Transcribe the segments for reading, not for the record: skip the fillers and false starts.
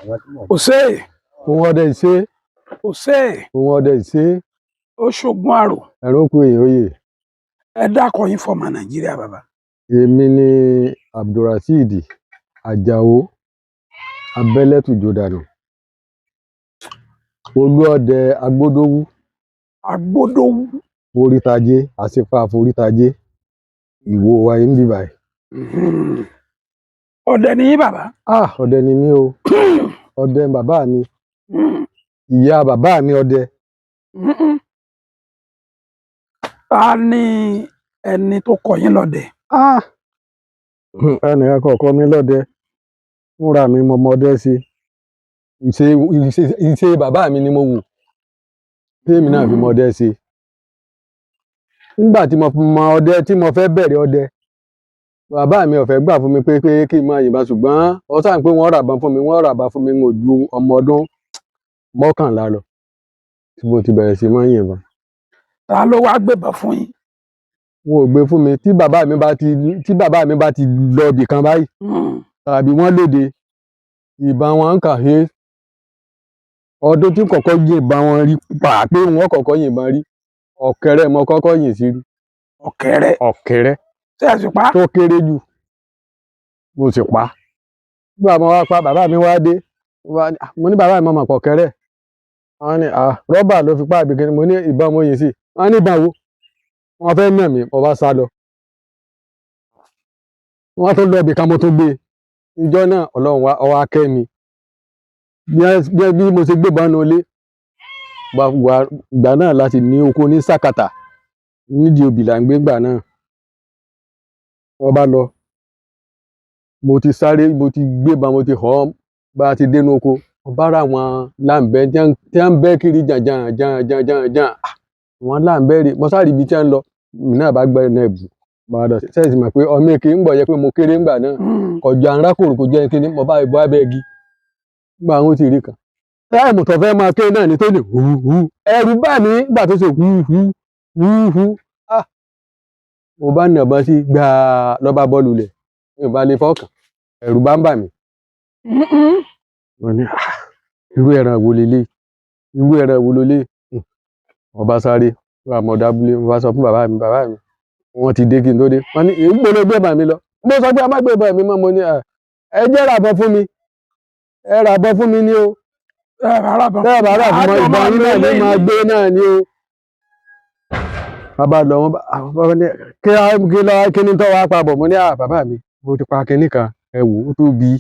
Òṣè Òun ọdẹ ìṣe. òṣè Òun ọdẹ ìṣe. ó ṣogun àrò. Ẹ̀rọ kú èèyàn oyè. Ẹ dákọ yín fọmọ Nàìjíríà bàbá. Èmi ni Abdulrasheed Àjàó Abẹ́lẹ́tùjọdànù. Olúọdẹ Agbódówú. Agbódówú. Forítajé, àṣepá forítajé. Ìwò wa yìí ń bì báyìí. Ọdẹ ni yín bàbá. Ọdẹ ni mí o. Ọdẹ bàbá mi. Ìyá bàbá mi ọdẹ. Ta ni ẹni tó kọ́ yín lọ́dẹ? Ẹnìkan kò kọ́ mi lọ́dẹ. Fúnra mi mo mọ ọdẹ sí. Ìṣe bàbá mi ni mo wò. Tèmi náà fi mọ ọdẹ sí. Nígbà tí mo mọ ọdẹ tí mo fẹ́ bẹ̀rẹ̀ ọdẹ, bàbá mi ò fẹ́ gbà fún mi pé kí n máa yìnbọn, ṣùgbọ́n ó sàn pé wọ́n ràbọn fún mi, n ò ju ọmọ ọdún 11 lọ tí mo ti bẹ̀rẹ̀ sí máa yìnbọn. Ta ló wá gbébọn fún yín? Wọn ò gbé fún mi. Tí bàbá mi bá ti lọ ibì kan báyìí, tàbí wọ́n lóde, ìbọn wọn ń kà hé. Ọdún tí kọ́kọ́ yìnbọn wọn rí pé wọ́n kọ́kọ́ yìnbọn rí, ọ̀kẹ́rẹ́ mo kọ́kọ́ yìn sí rí. Ọ̀kẹ́rẹ́ Ṣé ẹ sì pa? tó kéré jù, mo sì pa. Nígbà mo wá pa, bàbá mi wá dé. Mo ní bàbá mi mọ̀ pọ̀ kẹ́rẹ́. Wọ́n ní rọ́bà ló fi pa àbíkẹ́. Mo ní ìbọn mo yìn sí. Wọ́n ní ìbọn wo? Wọ́n fẹ́ nà mí, mo bá sá lọ. Wọ́n tó lọ ibì kan mo tó gbé. Ìjọ náà Ọlọ́run wá kẹ́ mi. Bí mo ṣe gbébọn nínú ilé, ìgbà náà láti ní oko ní Sàkàtà, nídìí òbí là ń gbé ìgbà náà. Wọ́n bá lọ, mo ti sáré, mo ti gbébọn, mo ti họ́ bá ti dénú oko. Mo bá ra àwọn láǹbẹ́ tí wọ́n ń bẹ́ kiri jàn. Wọ́n láǹbẹ́ rè, mo sáré ibi tí wọ́n ń lọ. Èmi náà bá gbẹ́ iná ẹ̀bù. Sẹ́ẹ̀sì mọ̀ pé ọmọ èké ń bọ̀ yẹ pé mo kéré ńgbà náà. Kọjá ń rákòrò kò jẹ́ kíní, mo bá ìbọn abẹ́ igi. Nígbà wọn ti rí kan. Táìmù tó fẹ́ máa ké náà ni tó ní hùhù. Ẹ̀rù bà mí nígbà tó ṣe hùhù. Mo bá nàbọn sí gbàá lọ́ba bọ́ọ̀lù lẹ̀. Mi ò bá lè fọ́kàn. Ẹ̀rù bá ń bà mí. Mo ní irú ẹran wo lélẹ̀? Irú ẹran wo lélẹ̀? Mo bá sáré. Mo dábúlé, mo bá sọ fún bàbá mi. Wọ́n ti dé kí n tó dé. Wọ́n ní èyí gbọ́dọ̀ gbé bà mí lọ. Mo sọ pé a má gbé bà mí mọ́. Mo ní ẹ jẹ́ ràbọn fún mi. Ẹ ràbọn fún mi ni o. Ẹ bá ràbọn. Ìbọn yín náà ló máa gbé náà ni o. Bàbá lọ, wọ́n ní kí ni tó wá pa bọ̀? Mo ní bàbá mi, mo ti pa kinní kan. Ẹ wò ó tóbi.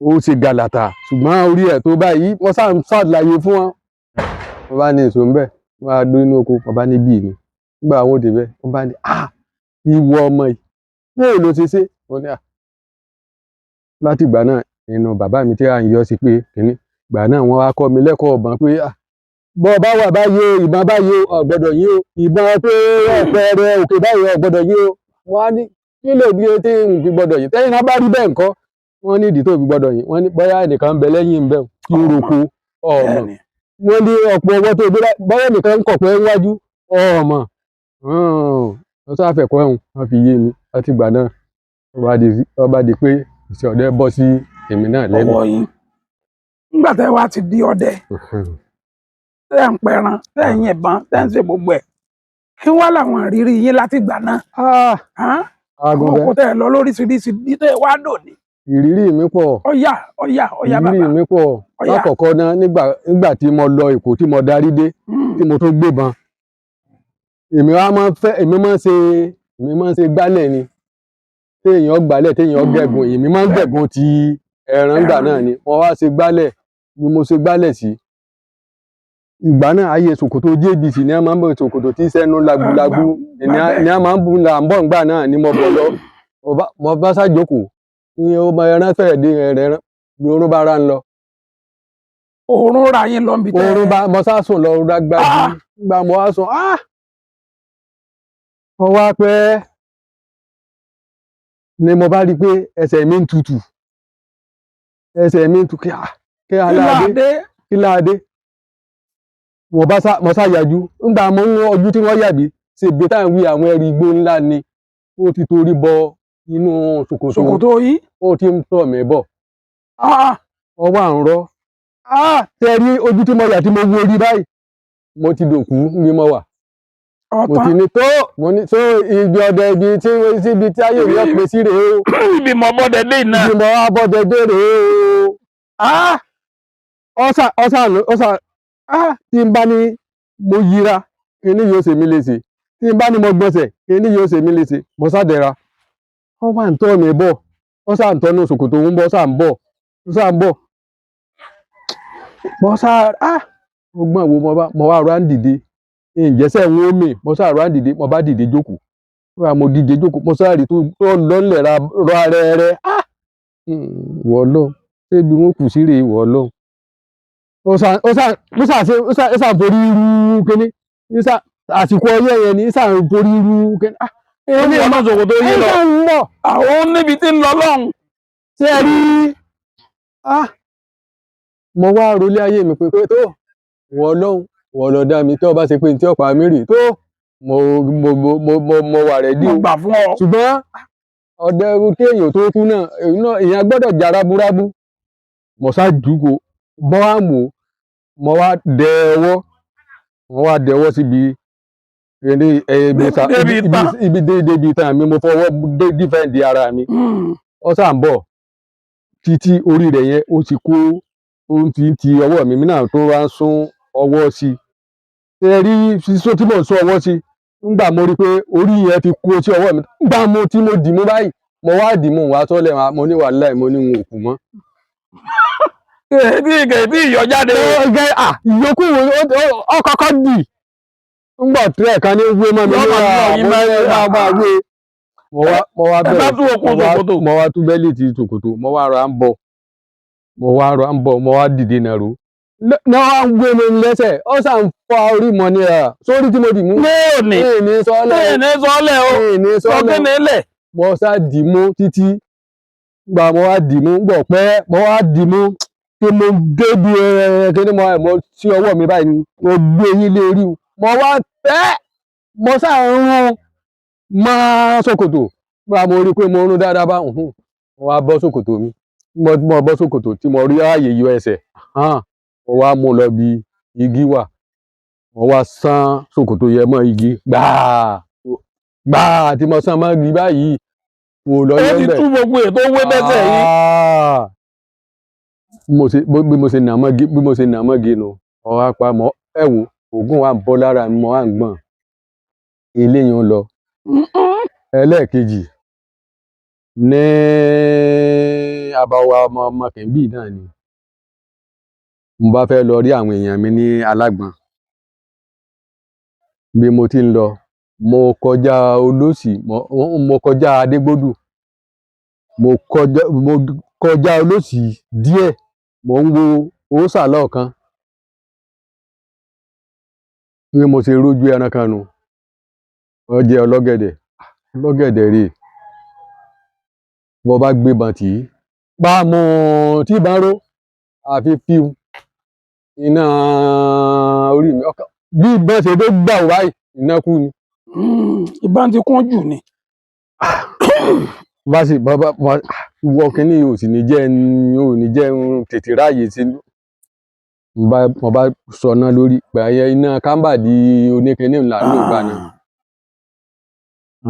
Ó ṣe gàlàtà. Ṣùgbọ́n orí ẹ̀ tó báyìí, wọ́n ṣàlàyé fún wọn. Wọ́n bá ní èso ń bẹ̀. Wọ́n á dó inú oko. Wọ́n bá ní bíi ni. Nígbà àwọn òde bẹ́ẹ̀, wọ́n bá ní ìwọ ọmọ yìí. Bóò ló ṣe ṣe? Wọ́n ní láti ìgbà náà, inú bàbá mi tí à ń yọ sí pé kinní. Ìgbà náà wọ́n wá kọ́ mi lẹ́kọ̀ọ́ ọ̀bọ̀n pé bọ́ bá wà báyìí o, ìbọn báyìí o, ò gbọdọ̀ yín o. Ìbọn pé ọ̀pẹ̀rẹ̀ òkè báyìí ò gbọdọ̀ yín o. Wọ́n á ní kí lè bí etí ń fi gbọdọ̀ yín. Tẹ́yìn náà bá rí bẹ́ẹ̀ ńkọ́. Wọ́n ní ìdí tó fi gbọdọ̀ yín. Wọ́n ní bóyá ẹnìkan ń bẹ lẹ́yìn ń bẹ kí ó roko ọmọ. Wọ́n ní ọ̀pọ̀ ọwọ́ tó gbé bóyá ẹnìkan ń kọ̀pẹ́ níwájú ọmọ. Wọ́n sáfẹ̀kọ́ ẹ̀hún, wọ́n fi yé mi. Láti ìgbà náà, ó bá di pé iṣẹ́ ọdẹ bọ́ sí èmi náà lẹ́nu. Ọwọ́ yín. Nígbà tẹ́ wá ti di ọdẹ, tẹ́ ń pẹran, tẹ́ ń yìnbọn, tẹ́ ń ṣe gbogbo ẹ̀. Kí wá làwọn ìrírí yín láti ìgbà náà? Àwọn oko tẹ́ lọ lóríṣiríṣi bí tẹ́ wá dòní. Ìrírí mi pọ̀. Ọ̀yà bàbá. Ìrírí mi pọ̀. Lákọ̀ọ́kọ́ náà nígbà tí mo lọ Èkó tí mo darí dé, tí mo tó gbébọn. Èmi máa ń ṣe gbálẹ̀ ni. Téèyàn gbálẹ̀, téèyàn gẹ̀gùn. Èmi máa ń gẹ̀gùn ti ẹran gbà náà ni. Wọ́n wá ṣe gbálẹ̀ ni mo ṣe gbálẹ̀ sí. Ìgbà náà ayé ṣòkòtò JBC ni a máa ń bọ̀, ṣòkòtò tí sẹ́nu lagulagu ni a máa ń bu là ń bọ̀ ńgbà náà ni mo bọ̀ lọ. Mo bá ṣàjókòó. Ní ọmọ ẹran fẹ́ẹ̀ dé ẹran ni oorun bá ra ń lọ. Oorun ra yín lọ níbi tẹ́. Oorun bá mo sá sùn lọ rágbájú. Nígbà mo wá sùn mo wá pẹ́ ni mo bá rí pé ẹsẹ̀ mi ń tutù. Ẹsẹ̀ mi ń tutù kí aláàdé. Mo sá yàjú. Nígbà mo ń ojú tí wọ́n yàbí ṣe gbé táwọn wí àwọn ẹrù igbó ńlá ni. Ó ti torí bọ inú ṣòkòtò yìí. Ó ti ń tọ̀ mí bọ̀. ọwọ́ à ń rọ́ tẹ́ rí ojú tí mo yà tí mo wo orí báyìí mo ti dòkú ní mo wà mo ti ní tó mo ní tó ibi ọdẹ ibi tí ayé mi ọ̀pẹ sí rèé o ibi mọ bọ́dẹ dé iná ibi mọ abọ́dẹ dé rèé o ọ̀sà tí n bá ní mo yíra kíní yóò ṣe mí léṣe tí n bá ní mo gbọ̀nsẹ̀ kíní yóò ṣe mí léṣe mo sádẹ̀ra wọ́n wà ń tọ́ mi bọ̀ wọ́n sá ń tọ́nu ṣòkòtò ń bọ̀ sá ń bọ̀ mo sá ọgbọ́n wo mo wá rà ń dìde ìjẹsẹ̀ ń wó mi mo sá rà ń dìde mo bá dìde jókòó mo dìde jókòó mo sá rí tó lọ́nlẹ̀ rọ ara rẹ wọ́ lọ ṣébi wọn kù sí rèé wọ́ lọ ó sá forí rú kíní àsìkò ọyẹ́ yẹn ni sá forí rú kíní ní ọmọ ṣòkòtò yìí lọ àwọn níbi tí ń lọ lọ́hùn ṣé ẹ rí mo wá rolé ayé mi pé tó wọ́ lọ́hùn wọ́ lọ dá mi tí ọba ṣe pé ní tí ọ̀pá mi rè tó mo wà rẹ̀ dí mo gbà fún ọ ṣùgbọ́n ọ̀dẹ kéèyàn tó kú náà èèyàn gbọ́dọ̀ jà rábúrábú mo sá dùkọ mo wá mú mo wá dẹ ọwọ́ síbi ibi débi tán mi mo fọwọ́ dífẹ́ǹdì ara mi ó sá ń bọ̀ títí orí rẹ̀ yẹn ó ti kó ohun ti ọwọ́ mi náà tó wá ń sún ọwọ́ sí ẹ rí sísó tí mò ń sún ọwọ́ sí ńgbà mo rí pé orí yẹn fi kó sí ọwọ́ mi ńgbà tí mo dì mú báyìí mo wá dì mú wá sọ́lẹ̀ mo ní wàláhì mo ní wọn ò kú mọ́. kèétí ìyọjáde ìyókù ọkọ̀ọ̀kọ̀ dì ńgbà tírẹ̀ kan ní wé mọ́ mi mo wá tú bẹ́lí ti tòkòtò mo wá ra ń bọ̀ mo wá dìde nàró náà wá ń gbé mi lẹ́sẹ̀ ó sàn fọ́ orí mọ́ ní sórí tí mo dì mú ní sọ́lẹ̀ mo sá dì mú títí gbà mo wá dì mú gbọ̀ pẹ́ mo wá dì mú kí mo débi kíní mo sí ọwọ́ mi báyìí mo gbé yín lé orí mo wá tẹ́ mo sá ń rún máa ṣòkòtò gbà mo rí pé mo rún dáadáa bá mo wá bọ́ ṣòkòtò mi mo bọ́ ṣòkòtò tí mo rí ààyè yọ ẹsẹ̀ mo wá mú lọ bí igi wà mo wá sán ṣòkòtò yẹn mọ́ igi gbàá tí mo sán mọ́ igi báyìí mo lọ yẹn bẹ́ẹ̀. ó ti tú gbogbo ètò owó bẹ́sẹ̀ yìí. bí mo ṣe nà mọ́gi nù ọ̀rọ̀ apá mọ́ ẹ wò òògùn wa ń bọ́ lára mi mo wá ń gbọ̀n eléyìí ń lọ. ẹlẹ́ẹ̀kejì ní àbáwá ọmọ kẹ̀mbí náà ni mo bá fẹ́ lọ rí àwọn èèyàn mi ní alágbọ̀n bí mo ti ń lọ mo kọjá olóòsì mo kọjá adégbòdù mo kọjá olóòsì díẹ̀ mo ń wo òòsà lọ́ọ̀kan bí mo ṣe rójú ẹran kan nù wọ́n jẹ́ ọlọ́gẹ̀dẹ̀ rè bọ́ bá gbébọn tì í bá mú tí bá ró àfi fíw iná orí mi bí ìbọn ṣe tó gbà wáyé iná kú ni. ìbọn ti kún jù ni. bá sì wọ kínní ò sì ní jẹ́ tètè ráàyè sí mo bá sọná lórí gbàyẹ iná kámbàdì oníkínní ńlá ló gbà náà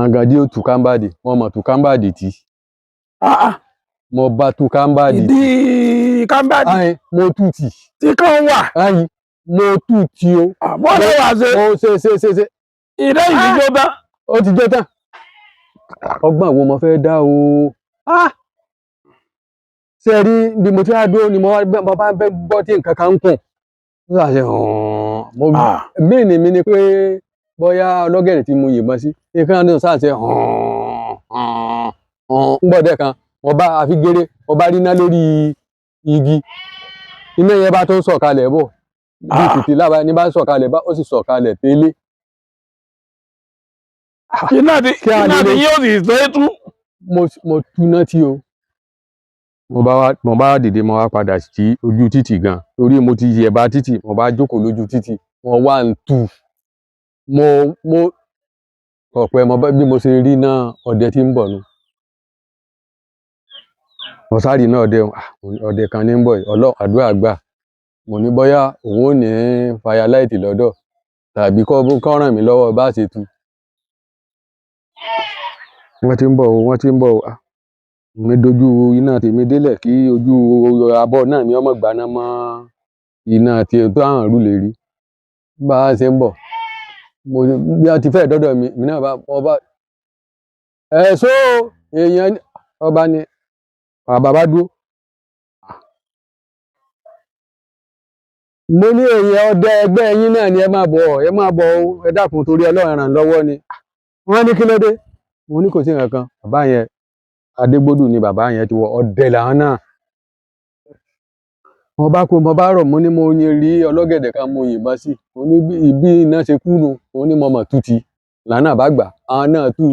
àgàdí ó tú kámbàdì wọn mọ̀ tú kámbàdì tí mo bá tú kámbàdì ìdí kámbàdì mo tú tì tí kan wà mo tú tì o bọ́ọ̀lù wà ṣe mo ṣe ìdá ìdíjọ tán ó ti jẹ́ tán ọgbọ́n wo mo fẹ́ dá o ṣe rí bí mo ti á dúró ni mo bá bẹ́ gbọ́ tí nǹkan kan ń kùn ó ṣàṣẹ bíìnì mi ni pé bóyá ọlọ́gẹ̀dẹ̀ tí mo yìnbọn sí nǹkan náà ṣàṣẹ ń gbọ́dẹ̀ kan mo bá àfi géré mo bá rí iná lórí igi iná yẹn bá tó ń sọ̀kalẹ̀ bọ̀ bí tètè lábàá ní bá ń sọ̀kalẹ̀ bá ó sì sọ̀kalẹ̀ tẹ́lẹ̀. iná ti yóò sì tó é tú. mo túná tí o mo bá dìde mo wá padà sí ojú títì gan torí mo ti yẹ̀bá títì mo bá jókòó lójú títì mo wá ń tu mo ọ̀pẹ mo bí mo ṣe rí náà ọdẹ tí ń bọ̀ nù mo sáré náà ọdẹ kan ní ń bọ̀ àdúrà gbà mo ní bóyá òun ò ní fàyàláìtì lọ́dọ̀ tàbí kó ràn mí lọ́wọ́ bá ṣe tu wọ́n ti ń bọ̀ mi dojú iná tèmi délẹ̀ kí ojú abọ́ náà mi ọmọ gbaná mọ́ iná tí tó àrùn rú lè rí bá a ṣe ń bọ̀ bí a ti fẹ́ dọ́dọ̀ mi náà ọba ẹ̀ṣọ́ èèyàn ọba ni bàbá dúró mo ní èèyàn ọdẹ ẹgbẹ́ yín náà ni ẹ máa bọ̀ ẹ dákun torí Ọlọ́run ràn lọ́wọ́ ni wọ́n ní kí ló dé mo ní kò sí nǹkan kan bàbá yẹn Adégbódù ni bàbá yẹn ti wọ ọdẹ làwọn náà mo bá rọ̀ mo ní mo rí ọlọ́gẹ̀dẹ̀ kan mo yìnbọn sí mo ní ibi iná ṣe kú nu mo ní mo mọ̀ tutì lànà bá gbà àwọn náà tú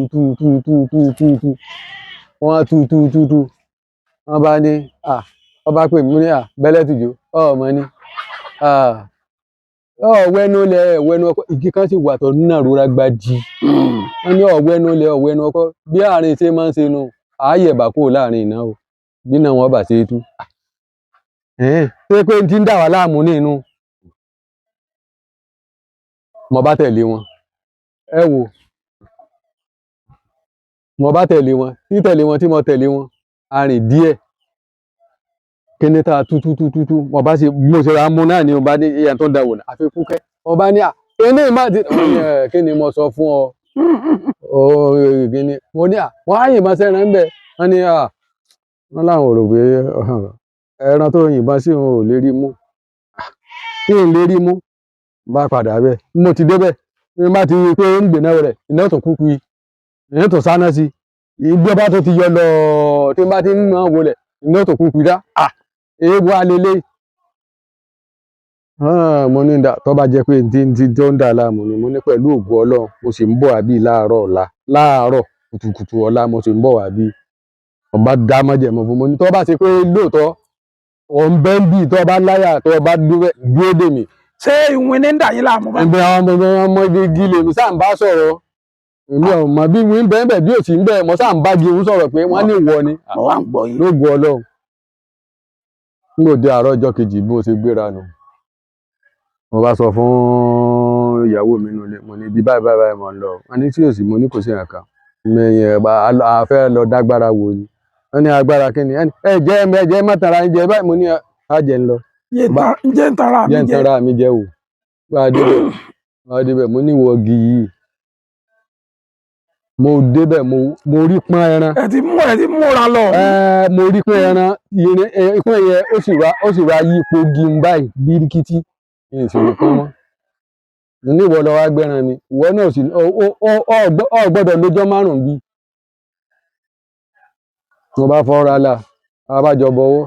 wọ́n tú wọ́n bá ní ọba pè mí ní bẹ́lẹ́ tùjó ọmọ ní ọ̀wẹ́nu ọkọ igi kan sì wà tó nínà rora gba jí wọ́n ní ọ̀wẹ́nu ọkọ bí àárín ṣe máa ń ṣe nu ààyèbà kúrò láàrin iná o bí náà wọ́n bà ṣe tú ṣé pé ti ń dà wá láàmú nínú mo bá tẹ̀lé wọn ẹ wò mo bá tẹ̀lé wọn tí mo tẹ̀lé wọn a rìn díẹ̀ kíní tá a tú mo bá ṣe mo ṣe ra mú náà ni mo bá ní ìyẹn tó ń dàwọ̀ náà àfi kúkẹ́ mo bá ní kíní má ti kí ni mo sọ fún ọ kíní mo ní wọ́n á yìnbọn sẹ́ran ń bẹ̀ wọ́n ní wọ́n láwọn ò rò pé ẹran tó yìnbọn sí òun ò lè rí mú kí n lè rí mú bá padà bẹ́ẹ̀ mo ti débẹ̀ bí má ti rí i pé ó ń gbè náà rẹ̀ iná tó kúkú yìí iná tó sáná sí ìgbé bá tó ti yọ lọ tí n bá ti ń náà wọlé iná tó kúkú dá ewu alele mo ní tó bá jẹ́ pé tí tó ń dà láàmú ni mo ní pẹ̀lú ògùn Ọlọ́run mo sì ń bọ̀ àbí láàárọ̀ kùtùkùtù ọ̀la mo sì ń bọ̀ àbí ọba dá mọ́jẹ̀mọ́ fún mo ní tó bá ṣe pé lóòótọ́ ọ̀nbẹ́ńbì tó bá láyà tó bá dúró dè mí. ṣé ìwìn ní ń dà yín láàmú bá. ẹgbẹ́ àwọn ọmọ igi lèmi sáà ń bá sọ̀rọ̀ èmi ò mọ̀ bí wọ́n ń bẹ́ẹ̀ bí ò sí ń bẹ́ẹ̀ mo sáà ń bá gi òun sọ̀rọ̀ pé wọ́n ní ìwọ ni lóògùn Ọlọ́run n ò dé àárọ̀ ọjọ́ kejì bí mo ṣe gbéra nù mo bá sọ fún ìyàwó mi nulẹ̀ mo ní bí báyìí mo ń lọ wọn ní tí ò sí mo ní kò sí nǹkan a fẹ́ lọ dágbára wò ni wọ́n ní agbára kí ni ẹ̀jẹ̀ mọ́tara ń jẹ báyìí mo ní àjẹ́ ń lọ. jẹ́ ń tara mi jẹ́ wò bá a débẹ̀ mo ní wọ́ọ̀gì yìí mo débẹ̀ mo rí pọ́n ẹran. ẹ ti múra lọ. mo rí pọ́n ẹran ìpọ́n yẹn ó sì wá yí ipò gí n báyìí bíríkítí ní ìṣòro kan mọ́ ní ìwọ lọ wá gbẹ́ran mi ìwọ náà sì ọ gbọ́dọ̀ lójọ́ márùn-ún bí. mo bá fọ́ra la abájọ bọwọ́.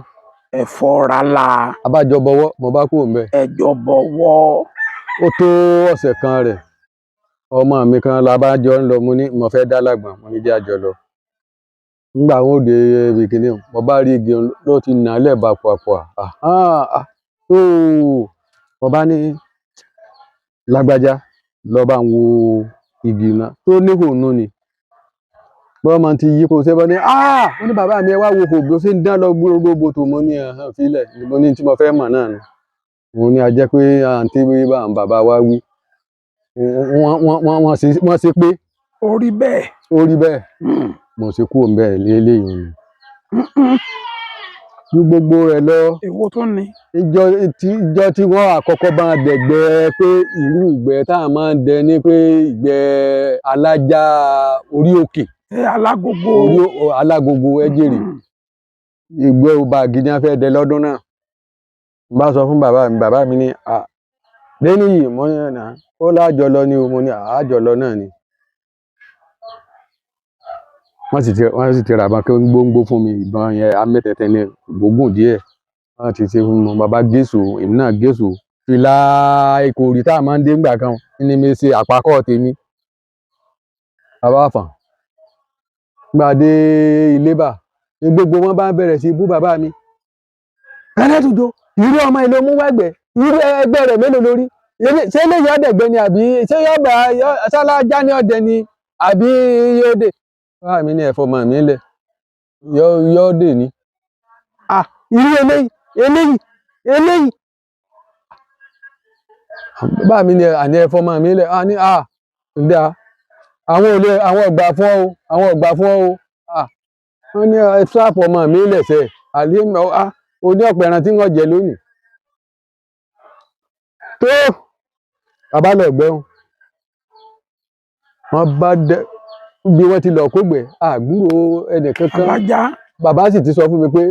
ẹ fọ́ra la. abájọ bọwọ́ mo bá kúrò ńbẹ̀. ẹjọ bọwọ́. ó tó ọ̀sẹ̀ kan rẹ̀ ọmọ mi kan labájọ ń lọ mo ní mo fẹ́ dá lágbọ̀n mo ní jẹ́ àjọ lọ. nígbà wọn ò dé ibi kìíní mo bá rí igi ló ti nà á lẹ́ẹ̀bà pàpà mo bá ní lágbájá lọ bá ń wo igi náà tó ní kò nú ni bọ́ọ̀ máa ti yí kó ṣe bọ́ ní wọ́n ní bàbá mi ẹ wá wo kò gbó ṣe ń dán lọ gbogbo bòtò mo ní fílẹ̀ mo ní tí mo fẹ́ mọ̀ náà ni mo ní a jẹ́ pé àǹtí bá àwọn bàbá wa wí wọ́n ṣe pé ó rí bẹ́ẹ̀ mo ṣe kúrò bẹ́ẹ̀ léléyìn ni ju gbogbo rẹ̀ lọ. èwo tó ní. ìjọ tí wọ́n àkọ́kọ́ bá dẹ̀gbẹ́ pé ìlú ìgbẹ́ tá a máa ń dẹ ní pé ìgbẹ́ alájà orí òkè. alágogo ẹjẹrè ìgbẹ́ ọba gidi á fẹ́ dẹ lọ́dún náà bá sọ fún bàbá mi ní lẹ́nu yìí mo ní ó lájọ lọ ni mo ní àjọ lọ náà ni wọ́n sì ti ra àbá kí ó ń gbóngbó fún mi ìbọn yẹn amẹ́tẹ̀ẹ̀tẹ̀ ní gbógun díẹ̀ wọ́n ti ṣe fún mi bàbá gẹ̀ẹ́sù èmi náà gẹ̀ẹ́sù fìlà ìkòrì tá a máa ń dé ńgbà kan ní mi ṣe àpákọ́ tèmi bàbá àfàn gbà dé ilé bà ní gbogbo wọn bá bẹ̀rẹ̀ sí bú bàbá mi ẹlẹ́tùjọ irú ọmọ ìlú mú wẹ́gbẹ́ irú ẹgbẹ́ rẹ̀ mélòó lórí ṣé lè yọ ọ̀dẹ̀gbẹ́ ni àbí ṣé yọ̀ọ̀bà ṣálájá ní ọ̀dẹ ni àbí yóòdè báà mi ní ẹ̀fọ́ mọ̀ mí lẹ̀ yóòdè ni irú eléyìí bá mi ní àní ẹ̀fọ́ máa mi lẹ̀ ní ǹdà àwọn ọ̀gbà fún ọ àwọn ọ̀gbà fún ọ wọ́n ní ṣáàpù ọmọ mi lẹ̀ sẹ́ àlẹ́ oní ọ̀pọ̀ ẹran tí wọ́n jẹ lónìí tó bàbá lọ gbẹ́hùn wọ́n bá dẹ́ bí wọ́n ti lọ kógbẹ̀ àgbúrò ẹnì kankan bàbá sì ti sọ fún mi pé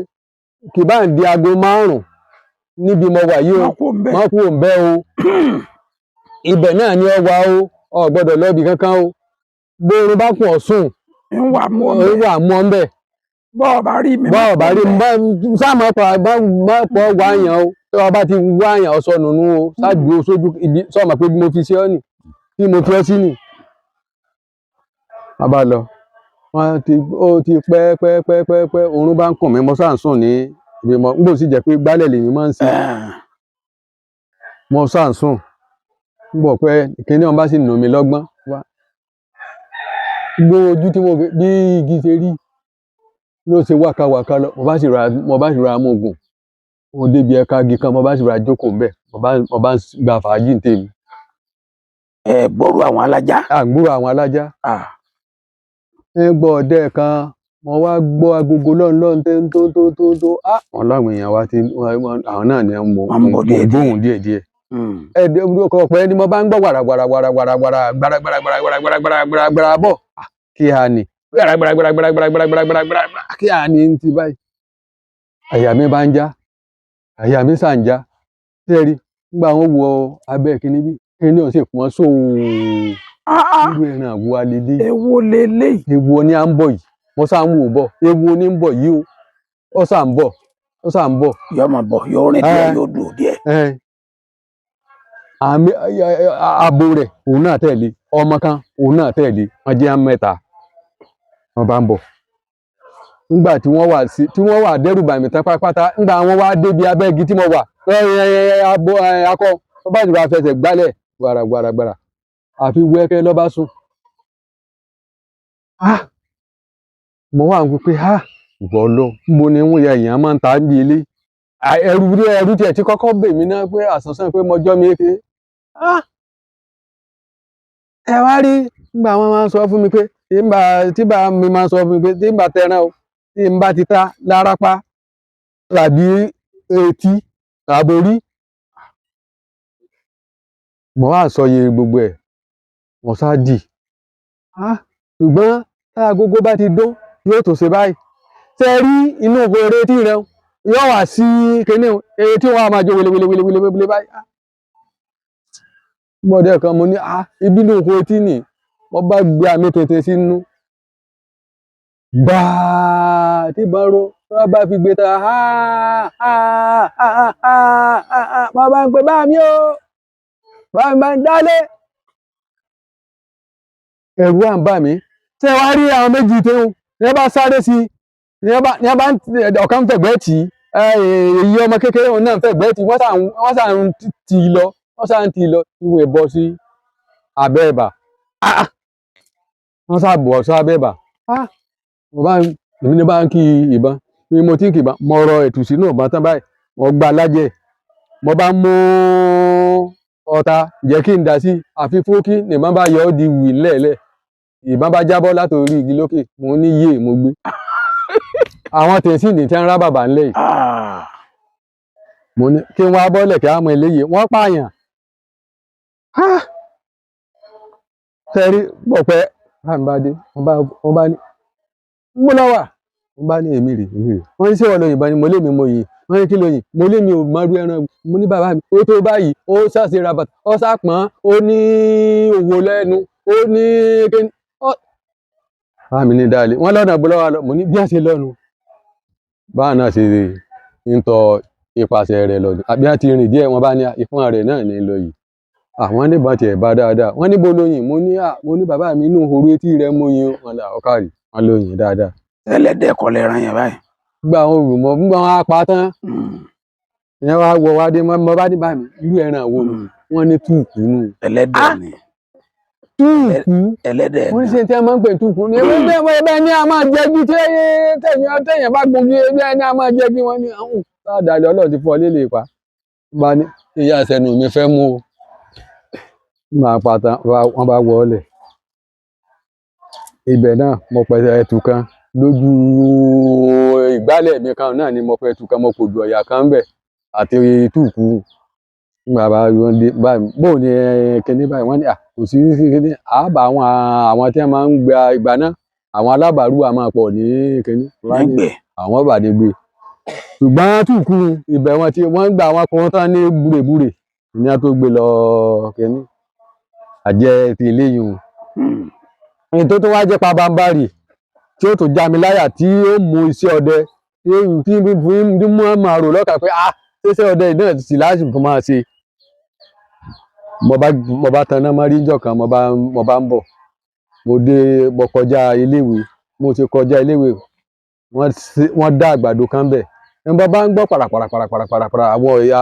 kì bá ń di aago 5 níbi mo wà yìí o wọ́n kú òǹbẹ́ o ibẹ̀ náà ni ọ wà o gbọ́dọ̀ lọ ibì kankan o bóorun bá kùn ọ́ sùn ìwà mọ́ ń bẹ̀ bọ́ọ̀ bá rí mi sáàmọ́ pọ̀ wá yàn o tí wọ́n bá ti wá yàn ọ sọnù nù o ṣáàjú o sójú ibi sọ́ọ̀mọ̀ pé bí mo fi ṣe ọ́ nì tí mo fi ọ́ sí nì bàbá lọ ó ti pẹ́ oorun bá ń kùn mí mo sáà ń sùn ní ibi mọ́ nígbà tó sì jẹ́ pé gbálẹ̀ lèmi máa ń ṣe mo sáà ń sùn nígbà pé kíní ọ̀n bá sì nù mí lọ́gbọ́n wá gbogbo ojú tí mo fi bí igi ṣe rí ló ṣe wákàwákà lọ mo bá sì ra amóògùn mo débi ẹ̀ka igi kan mo bá sì ra jókòó ńbẹ̀ mo bá ń gba fàájì ń tèmi. gbọ́rọ̀ àwọn alájá. àgbúrò àwọn alájá. gbọ́ ọdẹ kan mo wá gbọ́ agogo lọ́nlọ́n tó wọn láwọn èèyàn wa ti àwọn náà ni mo gbóhùn díẹ̀díẹ̀. ọkọ̀ ọ̀pẹ ni mo bá ń gbọ́ wàràwàràwàràwàràwàràwàràwàràwàrà bọ̀ kí a ní wàràwàràwàràwàràwàràwàrà kí a ní ti báyìí. àyà mi bá ń já àyà mi sàn já tẹ́rí nígbà wọn wọ abẹ́ kínní bí kínní ọ̀hún sì pọ́n sóò irú ẹran àgbo alẹ́dẹ. èwo lélẹ́yìí. èwo ni à ń bọ̀ yìí mo sá ń wò bọ̀ èwo ni ń bọ̀ yìí o ó sá ń bọ̀. yóò máa bọ̀ yóò rìn díẹ̀ yóò dùn díẹ̀. abo rẹ̀ òun náà tẹ̀lé ọmọ kan òun náà tẹ̀lé wọn jẹ́ mẹ́ta wọn bá ń bọ̀. nígbà tí wọ́n wà dẹ́rù bà mí tán pátápátá nígbà wọn wá débi abẹ́gi tí mo wà abo akọ wọn bá jùlọ afẹsẹ̀ gbálẹ̀ gbàràgbàràgbàrà àfi wẹ́kẹ́ lọ́ba sùn. mo wà ń pè ìwọ lọ mo ní wọn ya èèyàn máa ń ta bí ilé ẹrú tiẹ̀ tí kọ́kọ́ bè mí náà pé àsánsán pé mọjọ́ mi ké. ẹ wá rí nígbà wọn máa ń sọ fún mi pé tí bá mi máa ń sọ fún mi pé tí n bá tẹran o tí n bá ti ta lárápá tàbí etí àborí mo wá sọyè gbogbo ẹ̀ mo sá dì ṣùgbọ́n tá agogo bá ti dún yóò tó ṣe báyìí tẹ rí inú eré tí rẹ yóò wá sí kíní tí wọn á máa jó wele báyìí. gbọ́dọ̀ kan mo ní ibi ní oko etí nì wọ́n bá gbé àmì tètè sínú gbàá tí bá ró wọ́n bá fi gbé ta wọ́n bá ń pè bá mi o wọ́n bá ń dálé ẹ̀rù à ń bà mí tẹ́ wá rí àwọn méjì tó ní bá sáré sí ní bá ọ̀kan fẹ̀gbẹ́ tì èyí ọmọ kékeré wọn náà fẹ̀gbẹ́ tì wọ́n sà ń tì lọ ìwé bọ́ sí abẹ́ ẹ̀bà wọ́n sà bọ̀ sí abẹ́ ẹ̀bà èmi ní bá ń kí ìbọn bí mo ti ń kí ìbọn mo rọ ètù sínú ìbọn tán báyìí mo gba lájẹ mo bá mú ọta jẹ́ kí n dá sí àfi fúnkí nìbọn bá yọ ọ́ di wì lẹ́ẹ̀lẹ́ ìbọn bá jábọ́ látòrí igi lókè mo ní yé mo gbé àwọn tẹ̀sí ní tí wọ́n rá bàbá ńlẹ̀ yìí mo ní kí wọ́n á bọ́lẹ̀ kí á mọ eléyìí wọ́n pààyàn tẹ́rí pọ̀pẹ́ báńbádé wọ́n bá ní mo lọ wà wọ́n bá ní èmi rè wọ́n ní sí ọ̀nà ìbọn ni mo lé mi mo yìí wọ́n ní kí lóyìn mo lé mi ò mọ́rú ẹran mo ní bàbá mi ó tó báyìí ó ṣàṣe ra bàtà ó ṣàpọ́n ó ní òwò lẹ́nu ó ní kíni mi ní dáálé wọ́n lọ́nà gbọ́lọ́wà lọ mo ní bí wọ́n ṣe lọ́nu báà náà ṣe ń tọ ipasẹ̀ rẹ̀ lọ àbí wọ́n ti rìn díẹ̀ wọ́n bá ní ìfún rẹ̀ náà ní lọ yìí àwọn níbọn tiẹ̀ bá dáadáa wọ́n níbo lóyìn mo ní bàbá mi inú òru etí rẹ̀ mú yin wọn là ọkàrí wọn lóyìn dáadáa. ẹlẹ́dẹ̀ kọ́ lẹ́ran yẹn báyìí. gba àwọn olùmọ̀ gbọ́n wọn á pa tán ìyẹn wá wọ wá dé mo bá ní bá mi irú ẹran wo ni wọ́n ní túùkù nù. ẹlẹ́dẹ̀ ni. túùkù ẹlẹ́dẹ̀ wọ́n ní ṣe tí a máa ń pè túùkù ní ẹgbẹ́ ní a máa jẹ́gi tẹ̀yìn bá gbógi ẹgbẹ́ ní a máa jẹ́gi wọ́n ní àwọn àdàlẹ́ ọlọ́run ti fọ́ lílé pa bá ní ìyá àṣẹnu mi fẹ́ mú o máa pàtà wọ́n bá wọlé ibẹ̀ náà mo pẹ̀sẹ̀ ẹ̀tù kan lójú ìgbálẹ̀ mi kan náà ni mo pẹ̀ ẹ̀tù kan mo kò ju ọ̀yà kan bẹ̀ àti túùkù bàbá wọn dé báyìí bó ni kíní báyìí wọ́n ní kò sí kíní àbá àwọn tí wọ́n máa ń gba ìgbà náà àwọn alábàárù a máa pọ̀ ní kíní àwọn bàdé gbé ṣùgbọ́n túùkù ibẹ̀ wọn tí wọ́n ń gba àwọn kan tán ní búrèbúrè ní a tó gbé lọ kíní àjẹ ti eléyìí ẹni tó wá jẹ́ pabambarì tí ó tó já mi láyà tí ó mú iṣẹ́ ọdẹ tí mú máa rò lọ́kàn pé ṣiṣẹ́ ọdẹ náà sì lásìkò máa ṣe mo bá taná mọ́rí níjọ́ kan mo bá ń bọ̀ mo kọjá iléèwé mo ti kọjá iléèwé wọ́n dá àgbàdo kan bẹ̀ ẹ̀ ń bá ń gbọ́ parapara àwọn ọ̀yà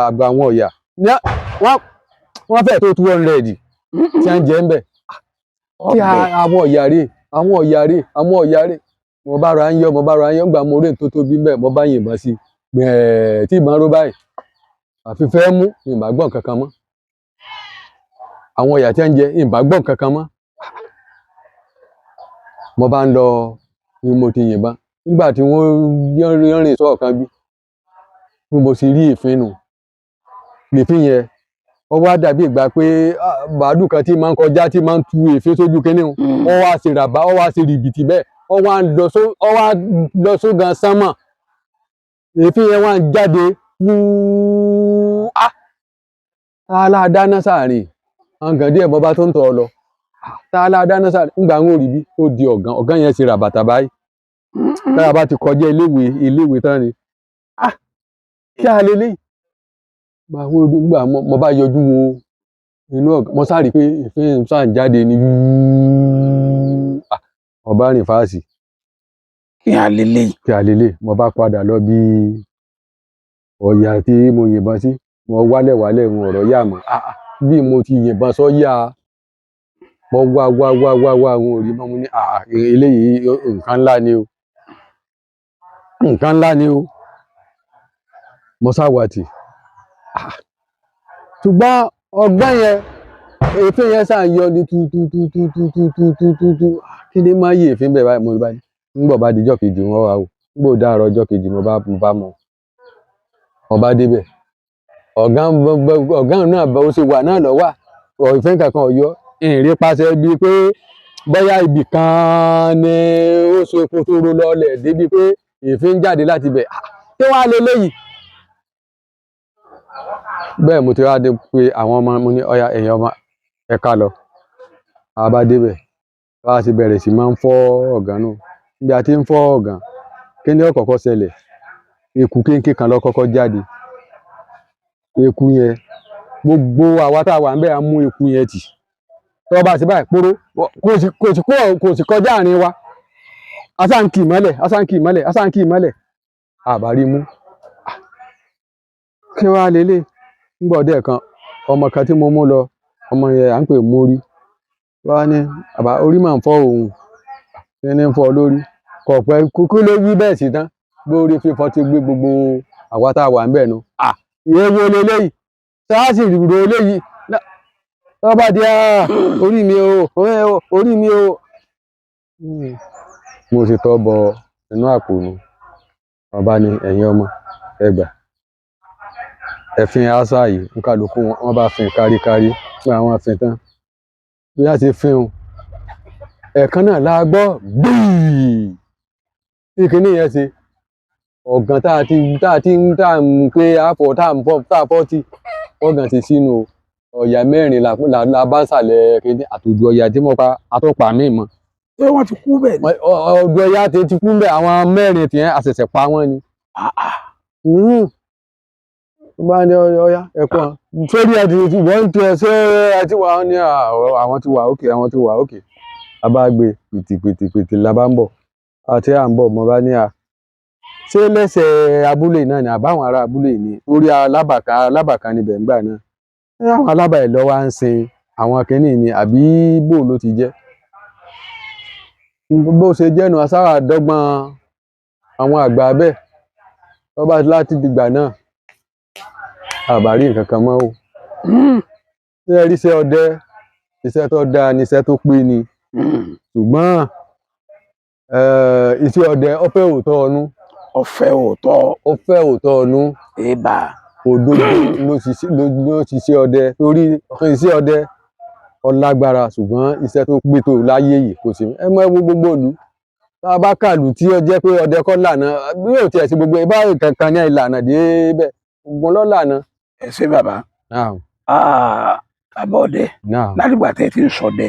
wọ́n fẹ́ tó 200 tí wọ́n jẹ́ ń bẹ̀ kí àwọn ọ̀yà rè mo bá ra ń yọ gbà mo rí tó tóbi bẹ́ẹ̀ mo bá yìnbọn sí gbẹ̀ẹ́ tí ìbọn ró báyìí àfi fẹ́ mú ìbá gbọ́n kankan mọ́ àwọn ọ̀yà tí wọ́n jẹ ìbá gbọ́n kankan mọ́ mo bá ń lọ ni mo ti yìnbọn nígbà tí wọ́n rìn sọ́ọ̀kan bí mo sì rí èéfín nù èéfín yẹn ó wá dàbí ìgbà pé bàálù kan tí máa ń kọjá tí máa ń tu èéfín sójú kínní ó wá sí ràbá ó wá sí rìbìtì bẹ́ẹ̀ ó wá lọ sógan sánmọ̀ èéfín yẹn wá ń jáde fúú aláàdáná sáàrin àǹgàn díẹ̀ bọ́ bá tó ń tọ̀ ọ lọ aláàdáná sáàrin ńgbà ń rí bí ó di ọ̀gán yẹn sí ràbàtà báyìí tára bá ti kọjá iléèwé tán ni kí a lélẹ́yìí nígbà mo bá yọjú wo inú ọ̀gá mo sáré pé ìfín sáà ń jáde ní ọba rìn fáàsì kí a lélẹ̀ mo bá padà lọ bí ọ̀yà tí mo yìnbọn sí mo wálẹ̀ mo ọ̀rọ̀ yà mọ́ bí mo ti yìnbọn sọ yá mo wá àwọn òrí mọ́ mo ní eléyìí nǹkan ńlá ni o mo sáwàtì ṣùgbọ́n ọgbọ́n yẹn èéfín yẹn sáà yọ ní tutututututututu kí ni máa yí èéfín bẹ́ẹ̀ báyìí mo bá ní nígbà bá dijọ́ kejì wọn wá o nígbà ó dáàrọ̀ ọjọ́ kejì mo bá débẹ̀ ọ̀gá náà bó ṣe wà náà lọ wà èéfín kankan ọ̀yọ́ ìrìn pàṣẹ bíi pé bóyá ibì kan ni ó so epo tó ro lọlẹ̀ débi pé èéfín jáde láti bẹ̀ kí wọ́n á lè léyìí bẹ́ẹ̀ mo ti wá dé pé àwọn ọmọ mo ní ọ̀yà ẹ̀yin ọmọ ẹ ká lọ a bá débẹ̀ bá a ti bẹ̀rẹ̀ sí máa ń fọ́ ọ̀gán náà bí a ti ń fọ́ ọ̀gán kí ni ó kọ́kọ́ ṣẹlẹ̀ eku kéńké kan ló kọ́kọ́ jáde eku yẹn gbogbo àwa tá a wà ń bẹ̀ á mú eku yẹn tì tó bá ti báyìí póró kò sì kọjá àárín wa asáǹkì mọ́lẹ̀ àbárí mú kí wàá lélẹ̀ ńgbọ̀ dẹ̀ kan ọmọ kan tí mo mú lọ ọmọ yẹn à ń pè mórí wá ní àbá orí máa ń fọ́ òun ní ń fọ́ lórí kò pẹ́ kúkú ló wí bẹ́ẹ̀ sí tán lórí fífọ́ ti gbé gbogbo àwa tá a wà ń bẹ̀ nu ìyẹn wo leléyìí sáàsì rò léyìí tó bá di orí mi o mo sì tọ́ bọ inú àpò nu ọba ní ẹ̀yin ọmọ ẹgbà ẹ̀fin àṣà yìí nkálukú wọn bá fin káríkárí pé àwọn fin tán bí wọ́n ti fin o ẹ̀ẹ̀kan náà la gbọ́ gbìí tí kinní yẹn ṣe ọ̀gàn tá à ń pé àfọ̀ tá à fọ́ tí ọ̀gàn ti sínú ọ̀yà mẹ́rin la bá sàlẹ̀ kinní àtòjù ọ̀yà tí mo pa àtọ́pà mí mọ́. ṣé wọ́n ti kú bẹ́ẹ̀ ni. ọ̀dọ̀ ọ̀yà ti kú bẹ́ẹ̀ àwọn mẹ́rin tiẹ̀ àṣẹ̀ṣẹ̀ pa wọ́n ni. bá ní ọyá ẹ̀kọ́ sórí ẹ̀dì wọ́n ń tẹ ṣé ẹtí wà ní àwọn ti wà òkè a bá gbé pìtìpìtì la bá ń bọ̀ àti à ń bọ̀ mo bá ní ṣé lẹ́sẹ̀ abúlé náà ni àbáwọn ará abúlé ni orí alábàkan níbẹ̀ ńgbà náà àwọn alábà ẹ̀ lọ́wọ́ à ń sin àwọn kìíní ni àbí bó ló ti jẹ́ bó ṣe jẹ́nu asáwà dọ́gbọ́n àwọn àgbà bẹ́ẹ̀ tó bá láti dìgbà náà àbárí nǹkan kan mọ́ o ṣé ẹ rí iṣẹ́ ọdẹ iṣẹ́ tó dáa ni iṣẹ́ tó pé ni ṣùgbọ́n iṣẹ́ ọdẹ ó fẹ́ òótọ́ ọnú ó fẹ́ òótọ́ ọnú òdodo ló ṣiṣẹ́ ọdẹ torí iṣẹ́ ọdẹ ó lágbára ṣùgbọ́n iṣẹ́ tó pé tó láyé yìí kò sí ẹ mọ ẹ wo gbogbo ìlú tá a bá kàlù tí ó jẹ́ pé ọdẹ kọ́ lànà bí yóò tiẹ̀ sí gbogbo ìbá kankan ní ìlànà débẹ̀ gbogbo lọ́ lànà. ẹ ṣé bàbá bàbá ọdẹ látìgbà tẹ́ ẹ ti ń ṣọdẹ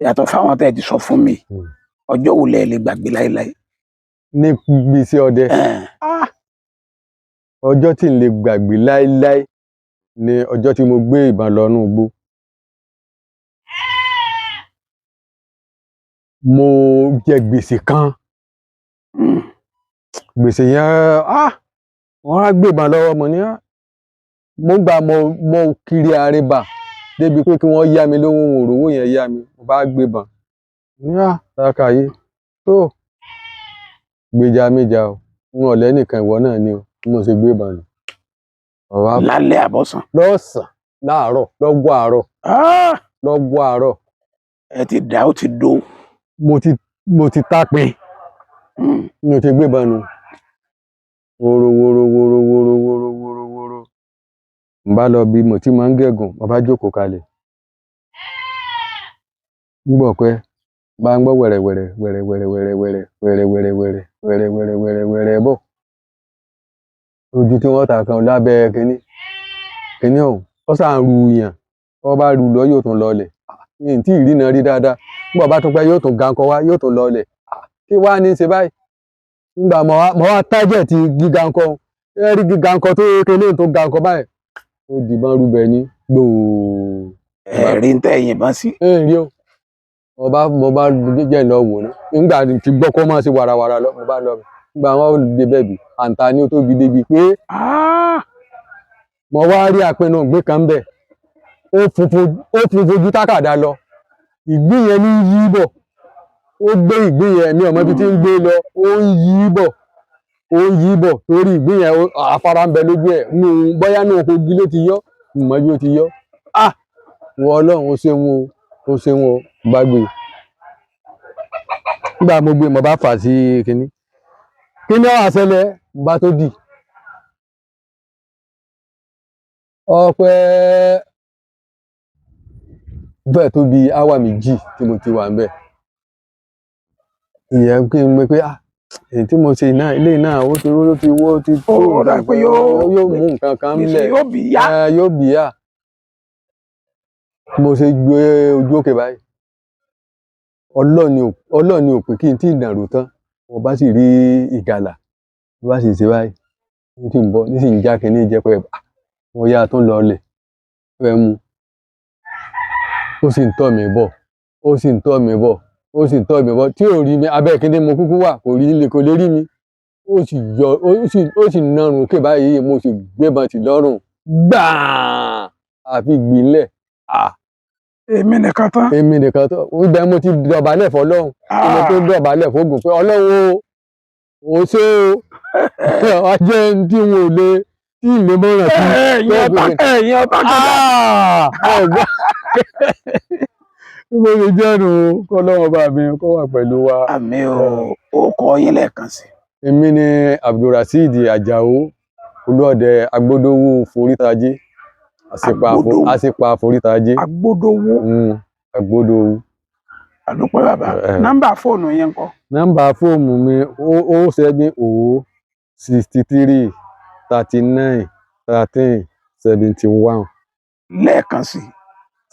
yàtọ̀ fáwọn tẹ́ ẹ ti sọ fún mi ọjọ́ wo lẹ lè gbàgbé láéláé. níbi iṣẹ́ ọdẹ ọjọ́ tí n lè gbàgbé láéláé ni ọjọ́ tí mo gbé ìbọn lọ inú igbó. mo jẹ gbèsè kan gbèsè yẹn wọ́n á gbé ìbọn lọ́wọ́ mo ní mo gbà mo kiri àrèbà débi pé kí wọ́n yá mi lówó wọn òrówó yẹn yá mi mo bá gbé ìbọn ní tàkàyé tó gbèjà méjà o n ò lẹ́nìkan ìwọ náà ni o mo ṣe gbé ìbọn nù. lálẹ́ àbọ̀sán. lọ́sàn láàárọ̀ lọ́gbọ́ àárọ̀. ẹ ti dà ó ti do. mo ti tápin mi ò ti gbé ìbọn nù. wóró n bá lọ bí mo ti máa ń gẹ̀gùn mo bá jókòó kalẹ̀ ń gbọ́ pé bá ń gbọ́ wẹ̀rẹ̀ bọ̀ ojú tí wọ́n ta kan lábẹ́ kínní ọ̀hún ó sàn ru yàn ó bá ru lọ yóò tún lọlẹ̀ ní tí ìrìnà rí dáadáa nígbà bá tún pẹ́ yóò tún gankọ wá yóò tún lọlẹ̀ kí wá ní í ṣe báyìí nígbà mo wá tájẹ̀tì gígankọ ẹ rí gígankọ tó kéde tó gankọ báyìí ó dìbọn rúbẹ ní gbòò. ẹ̀rí ń tẹ̀ yìnbọn sí. rí o mo bá jẹ́ lọ wò ná nígbà tí gbọ́ kó máa ṣe wàràwàrà lọ mo bá lọ nígbà wọn dé bẹ́ẹ̀bì àǹtà ni ó tóbi débi pé mo wá rí àpinnu ìgbín kan bẹ̀ ó funfun fojú tákàdá lọ ìgbín yẹn ní yí bọ̀ ó gbé ìgbín yẹn ní ọmọ ibi tí ń gbé lọ ó ń yí bọ̀ torí ìgbín yẹn afárá ń bẹ lójú ẹ̀ bóyá náà kogi ló ti yọ mọ bí ó ti yọ wọ Ọlọ́run ó ṣeun o bá gbé nígbà mo gbé mo bá fà sí kínní ọ̀hún àṣẹlẹ̀ bá tó dì ọpẹ́ bẹ́ẹ̀ tó bí áwà méjì tí mo ti wà ń bẹ̀ ìyẹn kí n mọ̀ pé èyí tí mo ṣe náà ilé náà ó ti wó ti tó yóò mú nǹkan kan nílẹ̀ yóò bí yá mo ṣe gbé ojú òkè báyìí Ọlọ́ọ̀ni ò pé kí n tí ì dàrú tán mo bá sì rí ìgalà mo bá sì ṣe báyìí ní tí ń bọ̀ ní sì ń já kínní ìjẹpẹ mo yá tó ń lọ ọlẹ̀ fẹ́ mu ó sì ń tọ̀ mí bọ̀ tí ò rí mi abẹ́ kínní mo kúkú wà kò lè rí mi ó sì narùn òkè báyìí mo sì gbébọn tì lọ́rùn gbàá àfi gbìnlẹ̀ èmi nìkan tán ibẹ̀ mo ti dọ̀bálẹ̀ fọ́lọ́run mo tó dọ̀bálẹ̀ fógùn pé Ọlọ́run o ṣé o ọjọ́ tí wọn ò lè tí ìlé mọ́ràn sí ẹ̀yin ọba kẹta mo lè jẹ́nu kọ́lọ́wọ́n bá mi kó wà pẹ̀lú wa. àmín ó kọ yín lẹ́ẹ̀kan sí. èmi ni Abdulrasheed Àjàó Olúọdẹ Agbódowó Forítajé àṣìpa Forítajé. Agbódowó. àdúpẹ́ bàbá nọ́mbà fóònù yẹn ńkọ́. nọ́mbà fóònù mi 07063 39 13 71. lẹ́ẹ̀kan sí.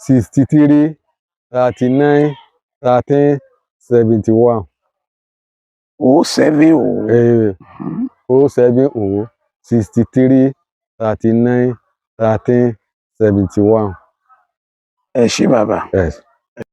63 39 13 71. 070. 070 63 39 13 71. ẹ ṣé bàbá. Yes.